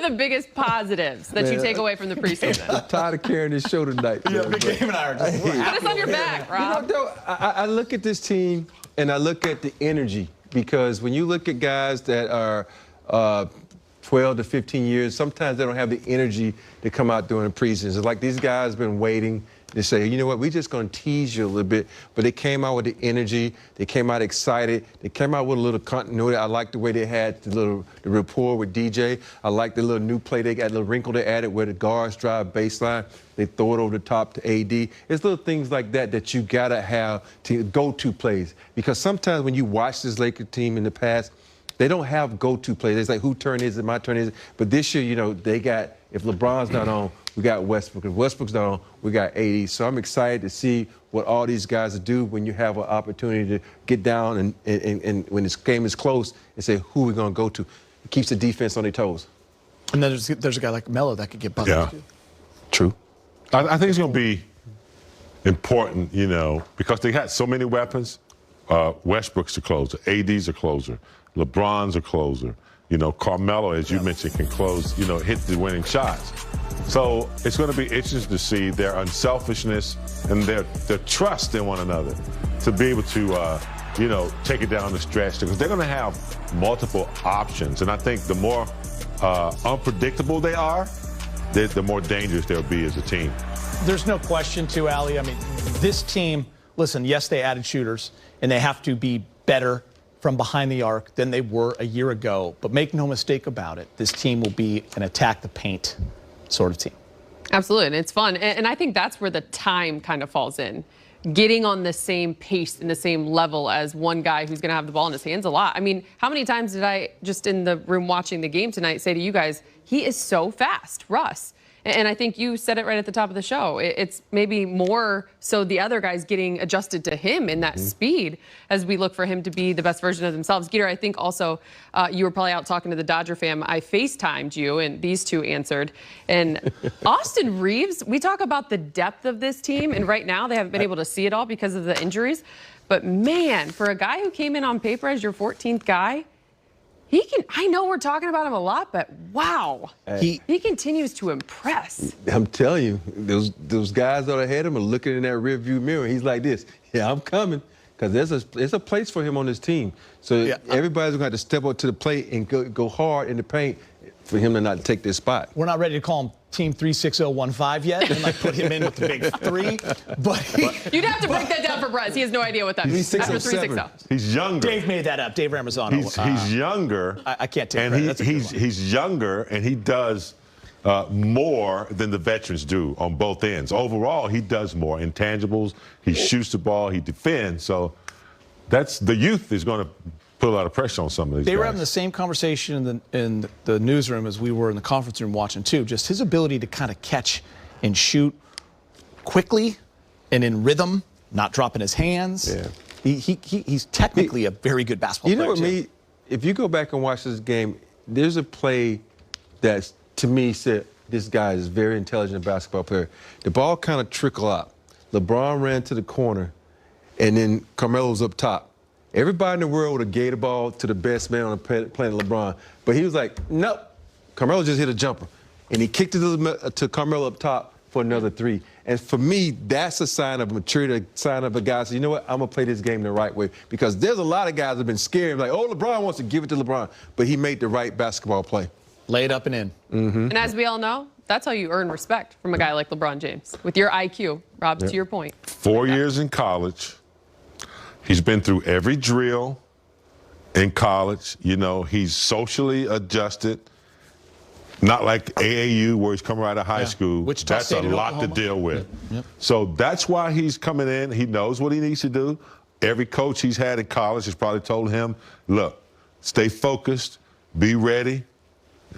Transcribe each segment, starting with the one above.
are the biggest positives that you take away from the preseason? I'm tired of carrying this show tonight. Yeah, Big Game and I are just Put us on your back, Rob. You know, I look at this team and I look at the energy, because when you look at guys that are 12 to 15 years, sometimes they don't have the energy to come out during the preseason. It's like these guys have been waiting to say, you know what, we're just going to tease you a little bit. But they came out with the energy. They came out excited. They came out with a little continuity. I like the way they had the rapport with DJ. I like the little new play they got, a little wrinkle they added where the guards drive baseline. They throw it over the top to AD. It's little things like that you got to have to go-to plays. Because sometimes when you watch this Lakers team in the past, they don't have go-to plays. It's like, whose turn is it? My turn is it? But this year, you know, they got, if LeBron's not on, we got Westbrook. If Westbrook's not on, we got AD. So I'm excited to see what all these guys do when you have an opportunity to get down and when this game is close and say, who are we going to go to? It keeps the defense on their toes. And then there's a guy like Melo that could get buckets. Yeah, too. True. I think it's going to be important, you know, because they had so many weapons. Westbrook's a closer. AD's a closer. LeBron's a closer. You know, Carmelo, as you mentioned, can close, you know, hit the winning shots. So it's going to be interesting to see their unselfishness and their trust in one another to be able to, you know, take it down the stretch, because they're going to have multiple options. And I think the more unpredictable they are, the more dangerous they'll be as a team. There's no question, too, Ali. I mean, this team, listen, yes, they added shooters, and they have to be better from behind the arc than they were a year ago. But make no mistake about it, this team will be an attack the paint sort of team. Absolutely, and it's fun. And I think that's where the time kind of falls in. Getting on the same pace and the same level as one guy who's going to have the ball in his hands a lot. I mean, how many times did I, just in the room watching the game tonight, say to you guys, he is so fast, Russ. And I think you said it right at the top of the show. It's maybe more so the other guys getting adjusted to him in that speed as we look for him to be the best version of themselves. Geeter, I think also you were probably out talking to the Dodger fam. I FaceTimed you, and these two answered. And Austin Reeves, we talk about the depth of this team, and right now they haven't been able to see it all because of the injuries. But, man, for a guy who came in on paper as your 14th guy, he can, I know we're talking about him a lot, but wow, he continues to impress. I'm telling you, those guys that are ahead of him are looking in that rearview mirror. He's like this, yeah, I'm coming, because there's a place for him on this team. So everybody's going to have to step up to the plate and go hard in the paint for him to not take this spot. We're not ready to call him Team 36015 yet and like put him in with the big three. But you'd have to break that down for Brez. He has no idea what that means. 360. He's younger. Dave made that up. Dave Ramazano. He's younger. I can't take credit. He's younger, and he does more than the veterans do on both ends. Overall, he does more intangibles. He shoots the ball. He defends. So that's the youth is going to put a lot of pressure on some of these guys. They were having the same conversation in the newsroom as we were in the conference room watching, too. Just his ability to kind of catch and shoot quickly and in rhythm, not dropping his hands. Yeah. He's technically a very good basketball player, You know what, if you go back and watch this game, there's a play that, to me, said this guy is a very intelligent basketball player. The ball kind of trickled out. LeBron ran to the corner, and then Carmelo's up top. Everybody in the world would have gave the ball to the best man on the planet, LeBron. But he was like, nope. Carmelo just hit a jumper. And he kicked it to Carmelo up top for another three. And for me, that's a sign of maturity, a sign of a guy saying, you know what, I'm going to play this game the right way. Because there's a lot of guys that have been scared, like, oh, LeBron wants to give it to LeBron. But he made the right basketball play. Lay it up and in. And as we all know, that's how you earn respect from a guy like LeBron James. With your IQ, Rob, to your point. 4 years in college. He's been through every drill in college. You know, he's socially adjusted. Not like AAU, where he's coming right out of high school. That's a lot to deal with. So that's why he's coming in. He knows what he needs to do. Every coach he's had in college has probably told him, look, stay focused, be ready.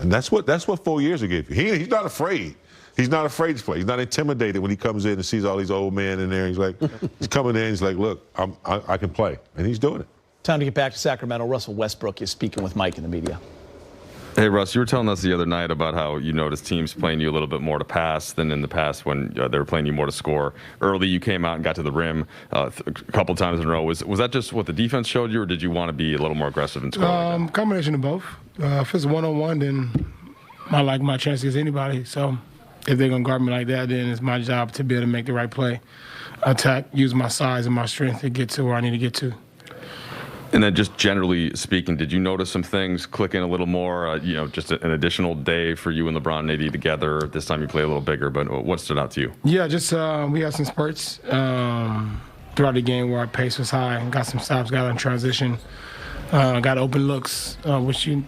And that's what 4 years will give you. He's not afraid. He's not afraid to play. He's not intimidated when he comes in and sees all these old men in there. He's like, he's coming in. He's like, look, I can play. And he's doing it. Time to get back to Sacramento. Russell Westbrook is speaking with Mike in the media. Hey, Russ, you were telling us the other night about how you noticed teams playing you a little bit more to pass than in the past when they were playing you more to score. Early, you came out and got to the rim a couple times in a row. Was that just what the defense showed you, or did you want to be a little more aggressive and score? Combination of both. If it's one-on-one, then I like my chances against anybody. So if they're going to guard me like that, then it's my job to be able to make the right play, attack, use my size and my strength to get to where I need to get to. And then just generally speaking, did you notice some things clicking a little more, just an additional day for you and LeBron and AD together? This time you play a little bigger, but what stood out to you? Yeah, just we had some spurts throughout the game where our pace was high and got some stops, got in transition, got open looks, which you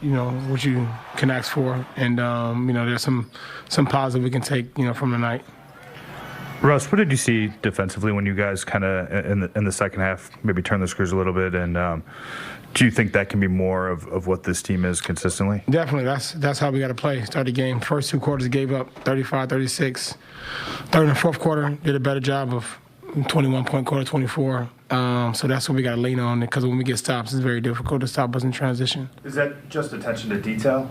can ask for. And, there's some positive we can take, from the night. Russ, what did you see defensively when you guys kind of in the second half maybe turn the screws a little bit? And do you think that can be more of what this team is consistently? Definitely. That's how we got to play. Start the game. First 2 quarters gave up 35, 36. Third and fourth quarter did a better job of 21-point quarter, 24. So that's what we got to lean on, because when we get stops, it's very difficult to stop us in transition. Is that just attention to detail?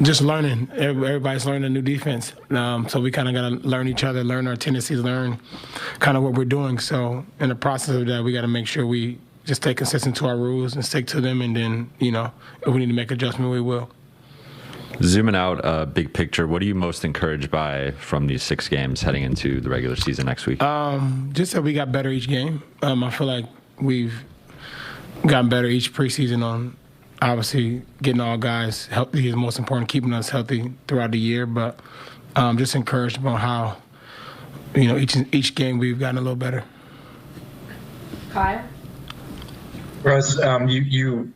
Just learning. Everybody's learning a new defense. So we kind of got to learn each other, learn our tendencies, learn kind of what we're doing. So in the process of that, we got to make sure we just stay consistent to our rules and stick to them. And then, if we need to make adjustment, we will. Zooming out, big picture, what are you most encouraged by from these 6 games heading into the regular season next week? Just that we got better each game. I feel like we've gotten better each preseason on obviously getting all guys healthy is most important, keeping us healthy throughout the year. But just encouraged about how, each game we've gotten a little better. Kyle? Russ, you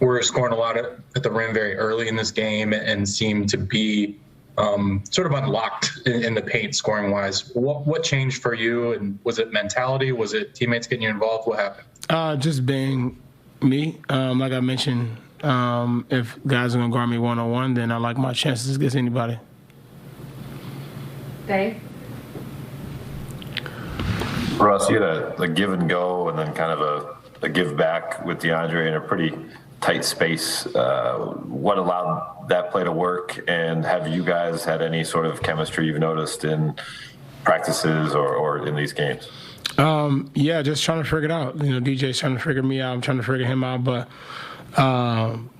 were scoring a lot at the rim very early in this game and seemed to be sort of unlocked in the paint scoring-wise. What changed for you, and was it mentality? Was it teammates getting you involved? What happened? Just being me. Like I mentioned, if guys are going to guard me one-on-one, then I like my chances against anybody. Dave? Russ, you had a give and go and then kind of a give back with DeAndre in a pretty tight space. What allowed that play to work, and have you guys had any sort of chemistry you've noticed in practices or in these games? Yeah, just trying to figure it out. DJ's trying to figure me out. I'm trying to figure him out. But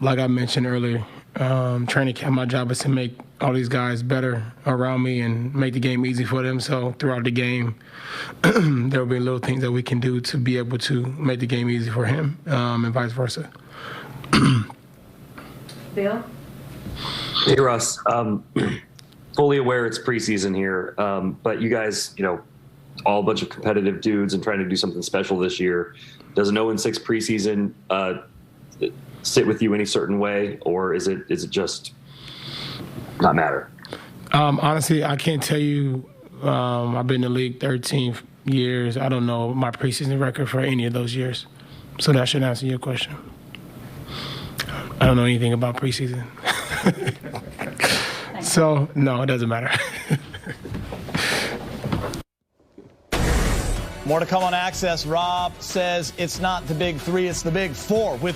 like I mentioned earlier, training camp, my job is to make all these guys better around me and make the game easy for them. So throughout the game, there will be little things that we can do to be able to make the game easy for him, and vice versa. Bill? Hey, Russ. Fully aware it's preseason here, but you guys, all a bunch of competitive dudes and trying to do something special this year. Does an 0-6 preseason sit with you any certain way, or is it just not matter? Honestly, I can't tell you. I've been in the league 13 years. I don't know my preseason record for any of those years, so that should answer your question. I don't know anything about preseason. So, no, it doesn't matter. More to come on Access. Rob says it's not the big 3, it's the big 4 with